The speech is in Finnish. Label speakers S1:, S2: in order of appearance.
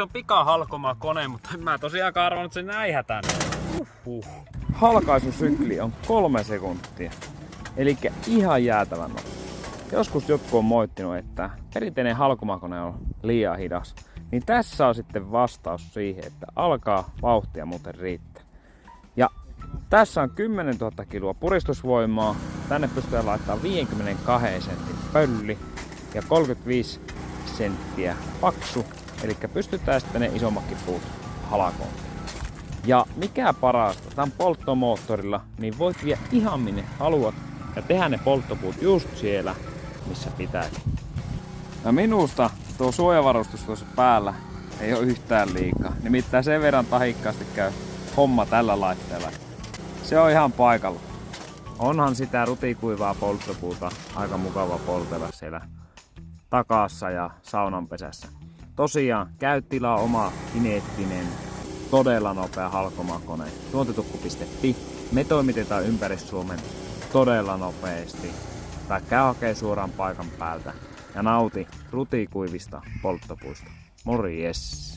S1: se on pikahalkoma kone, mutta en mä tosiaankaan arvannut, että se näin hätänä.
S2: Halkaisusykli on 3 sekuntia. Eli ihan jäätävän nopea. Joskus jotkut on moittinut, että perinteinen halkomakone on liian hidas. Niin tässä on sitten vastaus siihen, että alkaa vauhtia muuten riittää. Ja tässä on 10 000 kiloa puristusvoimaa. Tänne pystyy laittamaan 52 sentin pölli ja 35 senttiä paksu. Eli pystytään sitten ne isommatkin puut halakoon. Ja mikä parasta, tämän polttomoottorilla, niin voit viedä ihan minne haluat ja tehdä ne polttopuut just siellä, missä pitää. Ja minusta tuo suojavarustus tuossa päällä ei ole yhtään liikaa. Nimittäin sen verran tahikkaasti käy homma tällä laitteella. Se on ihan paikalla. Onhan sitä rutikuivaa polttopuuta aika mukava poltella siellä takassa ja saunanpesässä. Tosiaan käyttilä on oma kineettinen, todella nopea halkomakone. Tuontitukku.fi. Me toimitetaan ympäri Suomen todella nopeasti. Tai käy hakee suoraan paikan päältä ja nauti rutikuivista polttopuista. Morjes!